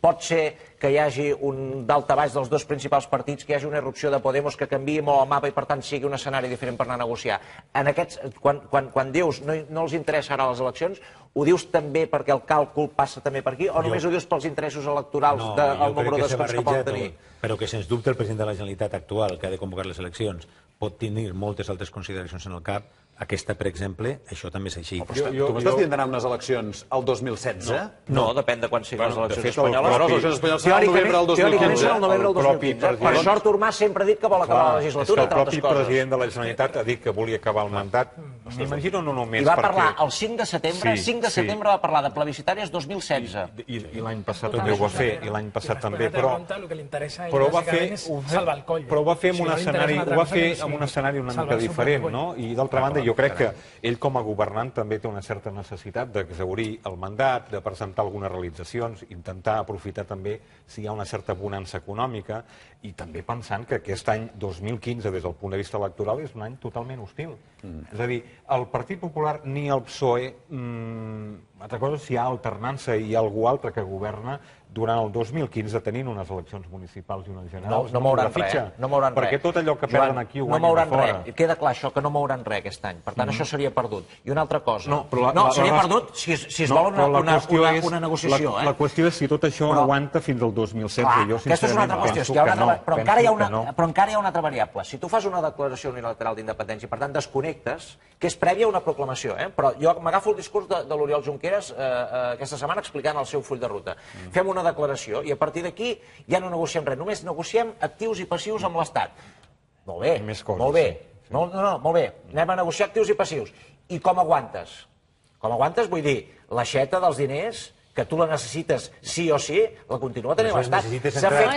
S3: pot ser que hi hagi un daltabaix dels dos principals partits, que hi hagi una irrupció de Podemos que canviï molt el mapa i per tant sigui un escenari diferent per anar a negociar. En aquests, quan dius no els interessa ara les eleccions, ho dius també perquè el càlcul passa també per aquí o només ho dius pels interessos electorals del número d'escons que pot tenir?
S6: Però que sens dubte el president de la Generalitat actual, que ha de convocar les eleccions, pot tenir moltes altres consideracions en el cap. Aquesta, per exemple, això també és així.
S2: Tu m'estàs dient d'anar a unes eleccions al 2016?
S3: No, depèn de quan siguin les eleccions espanyoles.
S2: Les eleccions espanyoles seran al novembre del 2015.
S3: Teòricament serà al novembre del 2015. Per sort, Artur Mas sempre ha dit que vol acabar la legislatura, entre altres
S5: coses. El propi president de la Generalitat ha dit que volia acabar el mandat. M'imagino no només perquè...
S3: I va parlar el 5 de setembre, 5 de setembre va parlar de plebiscitàries 2016.
S5: I l'any passat també ho va fer, i l'any passat també, però
S1: ho va fer
S5: amb un escenari una mica diferent, no? I d'altra banda, jo crec que ell com a governant també té una certa necessitat d'exhaurir el mandat, de presentar algunes realitzacions, intentar aprofitar també si hi ha una certa bonança econòmica i també pensant que aquest any 2015 des del punt de vista electoral és un any totalment hostil. És a dir, el Partit Popular ni el PSOE, altra cosa si hi ha alternança i hi ha algú altre que governa durant el 2015 tenint unes eleccions municipals i unes generals.
S3: No mouran res, no mouran res.
S5: Perquè tot allò que perden aquí ho guanyen a fora.
S3: Queda clar això, que no mouran res aquest any. Per tant, això seria perdut. I una altra cosa. No, seria perdut si es vol una negociació.
S5: La qüestió és si tot això aguanta fins al 2016.
S3: Aquesta és una altra qüestió. Però encara hi ha una altra variable. Si tu fas una declaració unilateral d'independència, per tant, desconnectes, que és prèvia a una proclamació, però jo m'agafo el discurs de l'Oriol Junqueras aquesta setmana explicant el seu full de ruta. Fem una declaració i a partir d'aquí ja no negociem res, només negociem actius i passius amb l'Estat. Molt bé, molt bé. Molt bé, anem a negociar actius i passius. I com aguantes? Com aguantes vull dir, l'aixeta dels diners que tu la necessites sí o sí, la continua tenint l'Estat.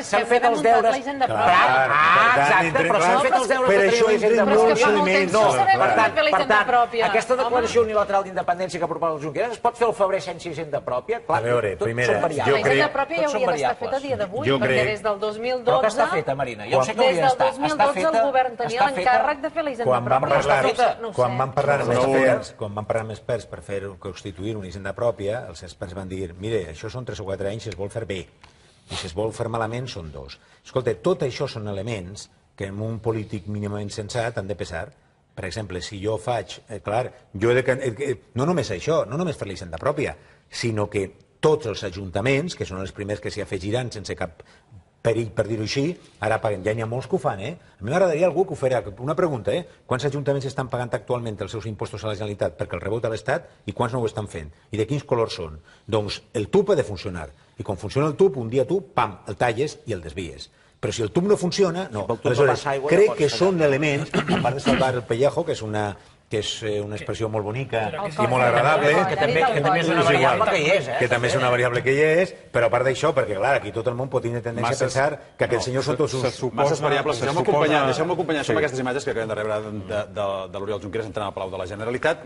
S3: S'han fet els deures... Exacte, però s'han fet els deures de tenir la hisenda pròpia. Per tant, aquesta declaració unilateral d'independència que proposa el Junqueras es pot fer al febrer sense hisenda pròpia?
S6: A veure, primera,
S4: jo crec... La hisenda pròpia ja hauria d'estar feta a dia d'avui, perquè des del 2012...
S3: Però que està feta, Marina? Jo sé que hauria d'estar.
S4: Des del 2012 el govern tenia l'encàrrec de fer la hisenda pròpia.
S6: Quan van parlar amb experts per constituir una hisenda pròpia, els experts van dir mire, això són 3 o 4 anys si es vol fer bé, i si es vol fer malament són 2. Escolta, tot això són elements que en un polític mínimament sensat han de pesar. Per exemple, si jo faig... Clar, jo he de... No només això, no només fer la hisenda pròpia, sinó que tots els ajuntaments, que són els primers que s'hi afegiran sense cap perill per dir-ho així, ara paguen, ja n'hi ha molts que ho fan, A mi m'agradaria algú que ho farà. Una pregunta, Quants ajuntaments estan pagant actualment els seus impostos a la Generalitat perquè el rebota l'Estat i quants no ho estan fent? I de quins colors són? Doncs el tub ha de funcionar. I quan funciona el tub, un dia tu, pam, el talles i el desvies. Però si el tub no funciona, no. Aleshores, crec que són elements, a part de salvar el pellejo, que és una que és una expressió molt bonica i molt agradable,
S3: que també és una variable que hi és,
S6: que també és una variable que hi és, però a part d'això, perquè clar, aquí tot el món pot tenir tendència a pensar que aquests senyors són tots uns...
S2: Masses variables. Deixeu-me acompanyar, això amb aquestes imatges que acabem de rebre de l'Oriol Junqueras entrant al Palau de la Generalitat.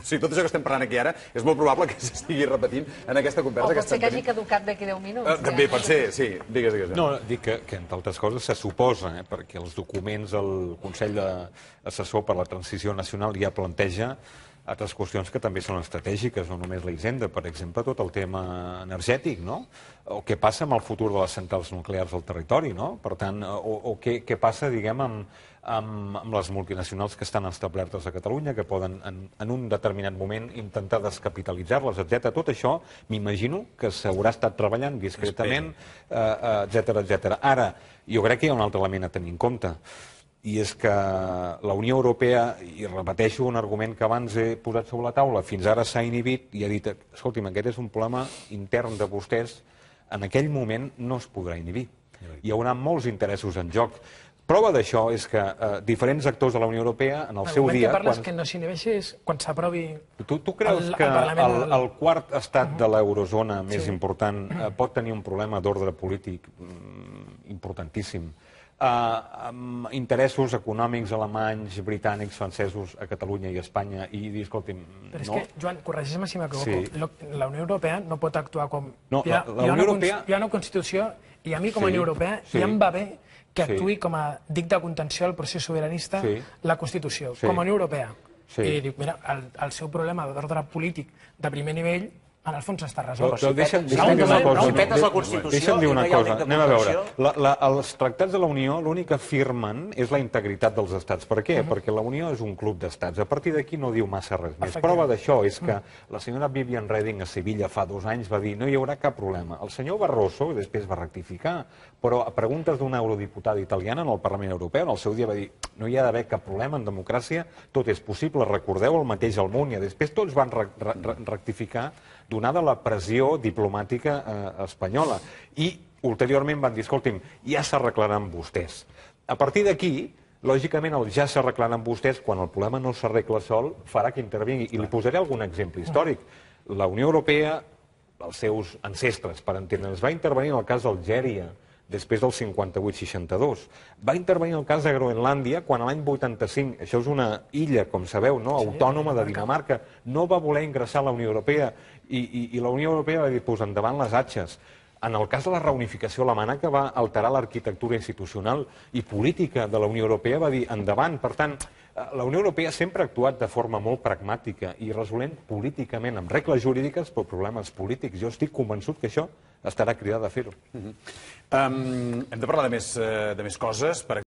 S2: Si tot això que estem parlant aquí ara és molt probable que s'estigui repetint en aquesta conversa.
S4: O pot ser que hagi caducat d'aquí 10 minuts.
S2: També pot ser, sí. Digues.
S5: No, dic que entre altres coses se suposa, perquè els documents del Consell Assessor per la Transició Nacional ja planteja altres qüestions que també són estratègiques, no només la Hisenda, per exemple, tot el tema energètic, no? O què passa amb el futur de les centrals nuclears al territori, no? Per tant, o què passa, diguem, amb les multinacionals que estan establertes a Catalunya, que poden en un determinat moment intentar descapitalitzar-les, etc. Tot això, m'imagino que s'haurà estat treballant discretament, etc. Ara, jo crec que hi ha un altre element a tenir en compte, i és que la Unió Europea, i repeteixo un argument que abans he posat sobre la taula, fins ara s'ha inhibit i ha dit, escolti'm, aquest és un problema intern de vostès, en aquell moment no es podrà inhibir. Hi haurà molts interessos en joc. Prova d'això és que diferents actors de la Unió Europea, en el seu dia...
S1: El que parles que no s'inhibeixi és quan s'aprovi...
S5: Tu creus que el quart estat de l'eurozona més important pot tenir un problema d'ordre polític importantíssim, amb interessos econòmics alemanys, britànics, francesos a Catalunya i a Espanya, i dir, escolti'm, no...
S1: Però és que, Joan, corregeix-me si m'equivoco, la Unió Europea no pot actuar com...
S5: Hi
S1: ha una Constitució, i a mi com a Unió Europea ja em va bé que actuï com a dic de contenció del procés sobiranista la Constitució, com a Unió Europea. I dic, mira, el seu problema d'ordre polític de primer nivell en el fons està resolt.
S5: Deixa'm dir una cosa. Deixa'm dir una cosa. Anem a veure. Els tractats de la Unió l'únic que afirmen és la integritat dels estats. Per què? Perquè la Unió és un club d'estats. A partir d'aquí no diu massa res més. Prova d'això és que la senyora Viviane Reding a Sevilla fa 2 anys va dir no hi haurà cap problema. El senyor Barroso després va rectificar, però a preguntes d'una eurodiputada italiana en el Parlament Europeu, en el seu dia va dir no hi ha d'haver cap problema en democràcia, tot és possible, recordeu el mateix Almunia. Després tots van rectificar donada la pressió diplomàtica espanyola. I ulteriorment van dir, escolti'm, ja s'arreglaran vostès. A partir d'aquí, lògicament, el ja s'arreglaran vostès, quan el problema no s'arregla sol, farà que intervingui. I li posaré algun exemple històric. La Unió Europea, els seus ancestres, per entendre'ns, va intervenir en el cas d'Algèria, després del 58-62. Va intervenir en el cas de Groenlàndia quan l'any 85, això és una illa, com sabeu, autònoma de Dinamarca, no va voler ingressar a la Unió Europea i la Unió Europea va dir, pues endavant les atxes. En el cas de la reunificació alemana, que va alterar l'arquitectura institucional i política de la Unió Europea, va dir endavant. Per tant, la Unió Europea sempre ha actuat de forma molt pragmàtica i resolent políticament, amb regles jurídiques, però problemes polítics. Jo estic convençut que això estarà cridat a fer-ho.
S2: Hem de parlar de més coses.